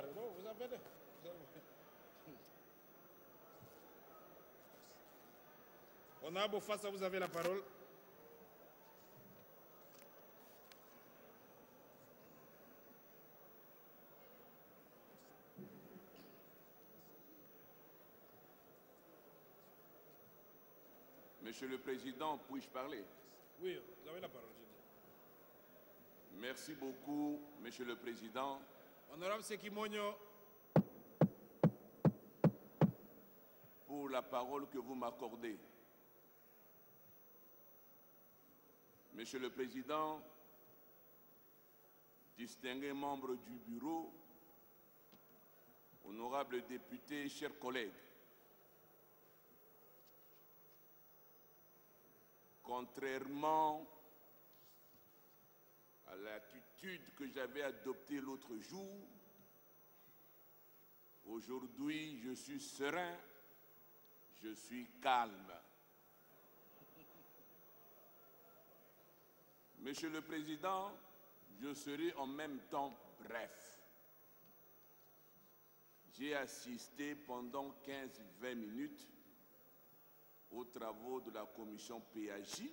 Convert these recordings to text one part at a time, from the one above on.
voir. Non, vous avez... Honorable Bofassa, vous avez la parole. Monsieur le Président, puis-je parler? Oui, vous avez la parole. Merci beaucoup, Monsieur le Président. Honorable Sekimonyo, pour la parole que vous m'accordez. Monsieur le Président, distingués membres du Bureau, honorables députés, chers collègues, contrairement à l'attitude que j'avais adoptée l'autre jour, aujourd'hui je suis serein, je suis calme. Monsieur le Président, je serai en même temps bref. J'ai assisté pendant 15-20 minutes aux travaux de la commission PAJ.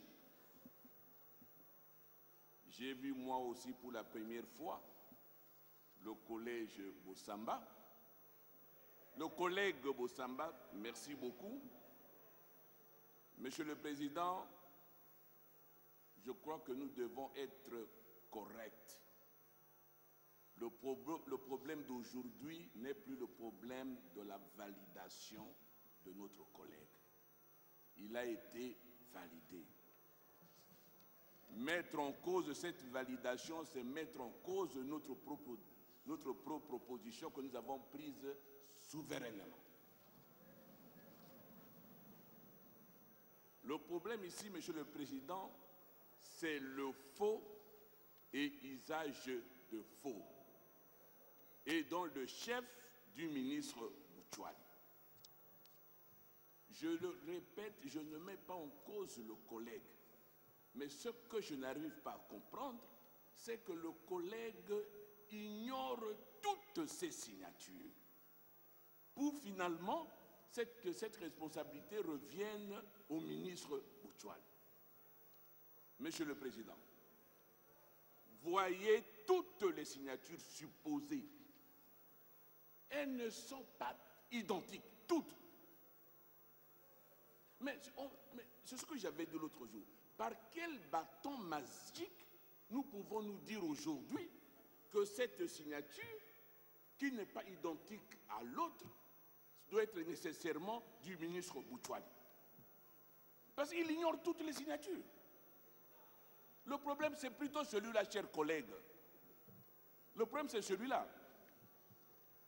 J'ai vu moi aussi pour la première fois le collège Bossamba. Le collègue Bossamba, merci beaucoup. Monsieur le Président, je crois que nous devons être corrects. Le problème d'aujourd'hui n'est plus le problème de la validation de notre collègue. Il a été validé. Mettre en cause cette validation, c'est mettre en cause notre propre proposition que nous avons prise souverainement. Le problème ici, Monsieur le Président, c'est le faux et usage de faux. Et dont le chef du ministre Boutchouali. Je le répète, je ne mets pas en cause le collègue. Mais ce que je n'arrive pas à comprendre, c'est que le collègue ignore toutes ces signatures pour finalement que cette responsabilité revienne au ministre Boutchouali. Monsieur le Président, voyez toutes les signatures supposées. Elles ne sont pas identiques, toutes. Mais c'est ce que j'avais dit l'autre jour. Par quel bâton magique nous pouvons nous dire aujourd'hui que cette signature, qui n'est pas identique à l'autre, doit être nécessairement du ministre Boutchouali? Parce qu'il ignore toutes les signatures. Le problème, c'est plutôt celui-là, chers collègues. Le problème, c'est celui-là.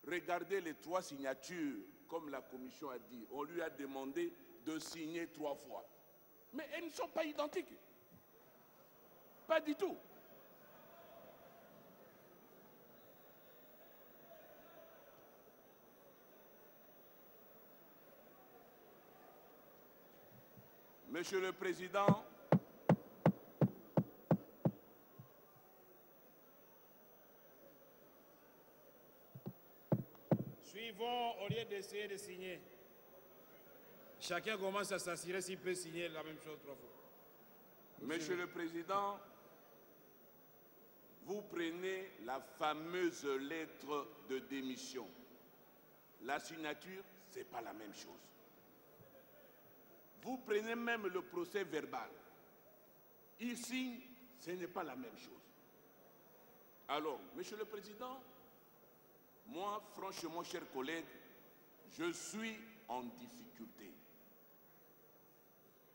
Regardez les 3 signatures, comme la commission a dit. On lui a demandé de signer 3 fois. Mais elles ne sont pas identiques. Pas du tout. Monsieur le Président, suivons au lieu d'essayer de signer. Chacun commence à s'assurer s'il peut signer la même chose 3 fois. Monsieur le Président, vous prenez la fameuse lettre de démission. La signature, ce n'est pas la même chose. Vous prenez même le procès verbal. Ici, ce n'est pas la même chose. Alors, Monsieur le Président, moi, franchement, chers collègues, je suis en difficulté.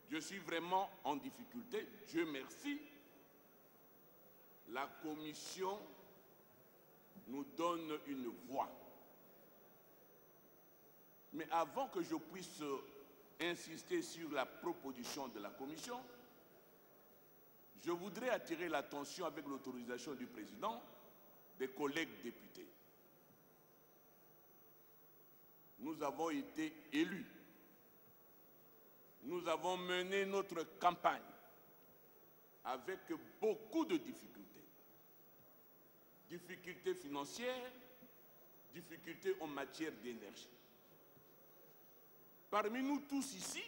Je suis vraiment en difficulté. Dieu merci. La commission nous donne une voix. Mais avant que je puisse insister sur la proposition de la commission, je voudrais attirer l'attention avec l'autorisation du président des collègues députés. Nous avons été élus. Nous avons mené notre campagne avec beaucoup de difficultés. Difficultés financières, difficultés en matière d'énergie. Parmi nous tous ici,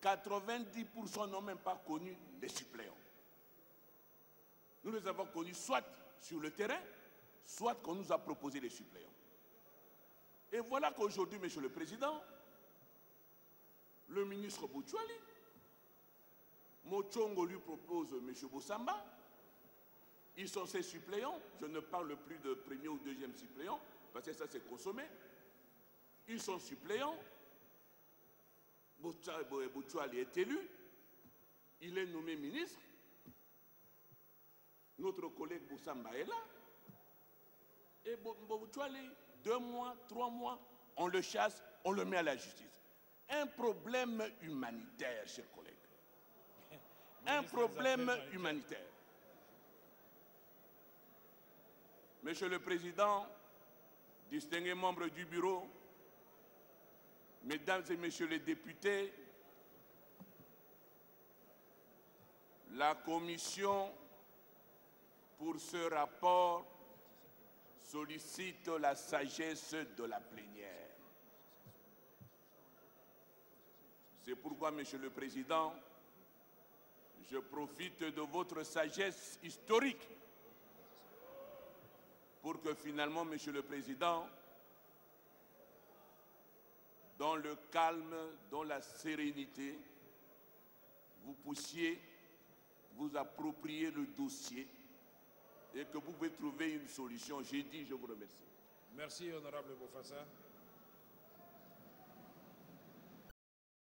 90% n'ont même pas connu les suppléants. Nous les avons connus soit sur le terrain, soit qu'on nous a proposé les suppléants. Et voilà qu'aujourd'hui, Monsieur le Président, le ministre Boutchouali, Mochongo lui propose M. Boussamba, ils sont ses suppléants, je ne parle plus de premier ou deuxième suppléant, parce que ça c'est consommé. Ils sont suppléants, Boutchouali est élu, il est nommé ministre, notre collègue Boussamba est là, et Boutchouali, 2 mois, 3 mois, on le chasse, on le met à la justice. Un problème humanitaire, chers collègues. Un problème humanitaire. Monsieur le Président, distingués membres du bureau, Mesdames et Messieurs les députés, la commission pour ce rapport sollicite la sagesse de la plénière. C'est pourquoi, Monsieur le Président, je profite de votre sagesse historique pour que finalement, Monsieur le Président, dans le calme, dans la sérénité, vous puissiez vous approprier le dossier et que vous pouvez trouver une solution. J'ai dit, je vous remercie. Merci, honorable Bofassa.